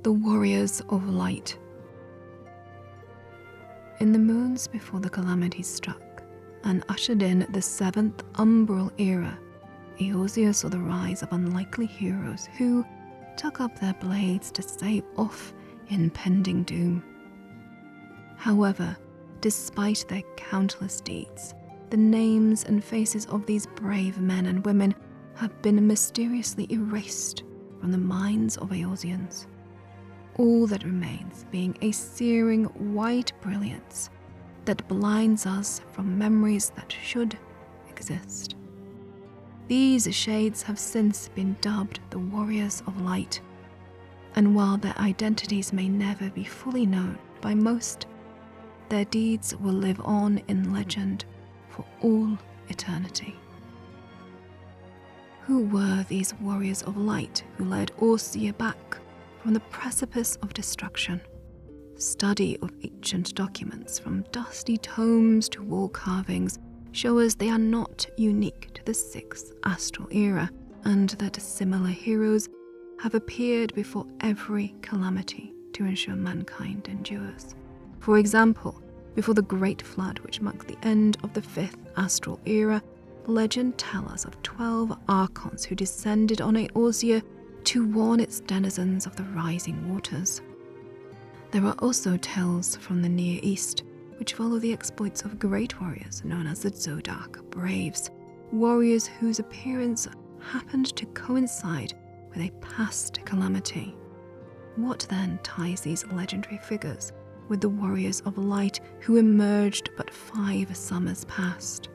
the Warriors of Light. In the moons before the calamity struck and ushered in the 7th umbral era, Eorzea saw the rise of unlikely heroes who took up their blades to stave off impending doom. However, despite their countless deeds, the names and faces of these brave men and women have been mysteriously erased from the minds of Eorzeans, all that remains being a searing white brilliance that blinds us from memories that should exist. These shades have since been dubbed the Warriors of Light, and while their identities may never be fully known by most, their deeds will live on in legend for all eternity. Who were these Warriors of Light who led Eorzea back from the precipice of destruction? Study of ancient documents, from dusty tomes to wall carvings, show us they are not unique to the 6th astral era, and that similar heroes have appeared before every calamity to ensure mankind endures. For example, before the Great Flood, which marked the end of the 5th astral era, legend tells us of 12 archons who descended on Eorzea to warn its denizens of the rising waters. There are also tales from the Near East which follow the exploits of great warriors known as the Zodak Braves, warriors whose appearance happened to coincide with a past calamity. What then ties these legendary figures with the Warriors of Light who emerged but 5 summers past?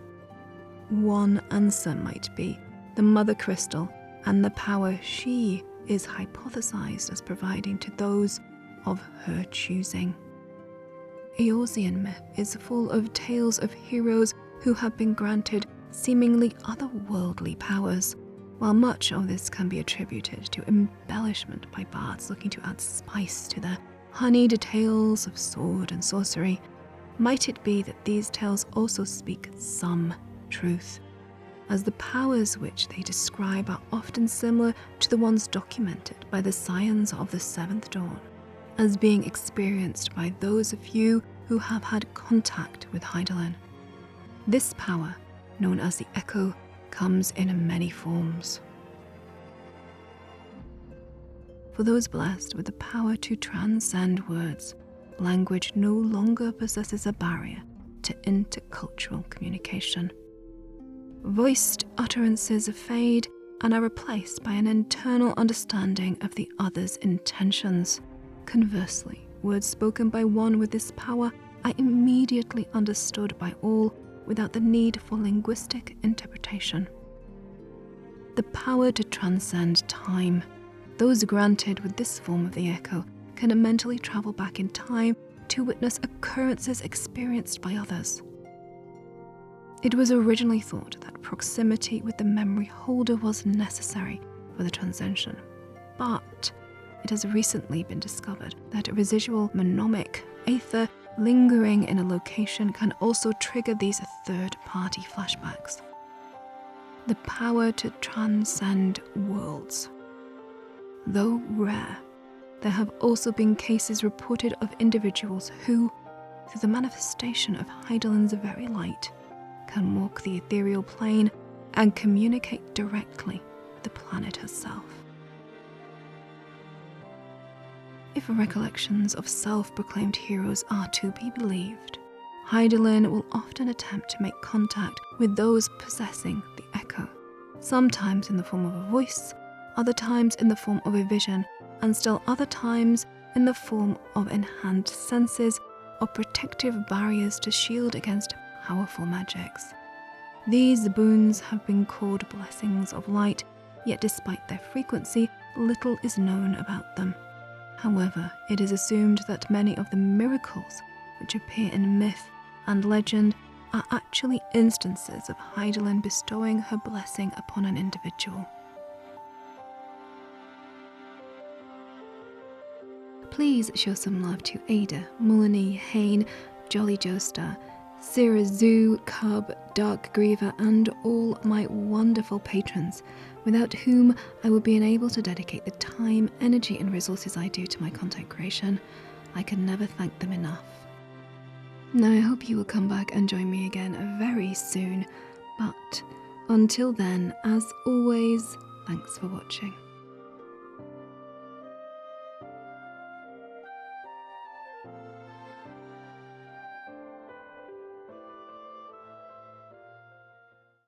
One answer might be the Mother Crystal and the power she is hypothesized as providing to those of her choosing. Eorzean myth is full of tales of heroes who have been granted seemingly otherworldly powers, while much of this can be attributed to embellishment by bards looking to add spice to their honeyed tales of sword and sorcery. Might it be that these tales also speak some truth, as the powers which they describe are often similar to the ones documented by the Scions of the 7th Dawn, as being experienced by those of you who have had contact with Hydaelyn. This power, known as the Echo, comes in many forms. For those blessed with the power to transcend words, language no longer possesses a barrier to intercultural communication. Voiced utterances fade and are replaced by an internal understanding of the other's intentions. Conversely, words spoken by one with this power are immediately understood by all without the need for linguistic interpretation. The power to transcend time. Those granted with this form of the Echo can mentally travel back in time to witness occurrences experienced by others. It was originally thought that proximity with the memory holder was necessary for the transcension, but it has recently been discovered that residual mnemonic aether lingering in a location can also trigger these third-party flashbacks. The power to transcend worlds. Though rare, there have also been cases reported of individuals who, through the manifestation of Hydaelyn's very light, can walk the ethereal plane and communicate directly with the planet herself. If recollections of self-proclaimed heroes are to be believed, Hydaelyn will often attempt to make contact with those possessing the Echo, sometimes in the form of a voice, other times in the form of a vision, and still other times in the form of enhanced senses or protective barriers to shield against powerful magics. These boons have been called blessings of light, yet despite their frequency, little is known about them. However, it is assumed that many of the miracles which appear in myth and legend are actually instances of Hydaelyn bestowing her blessing upon an individual. Please show some love to Ada, Mullany, Hain, Jolly Joestar, Sira Zoo, Cub, Dark Griever, and all my wonderful patrons, without whom I would be unable to dedicate the time, energy, and resources I do to my content creation. I could never thank them enough. Now I hope you will come back and join me again very soon, but until then, as always, thanks for watching.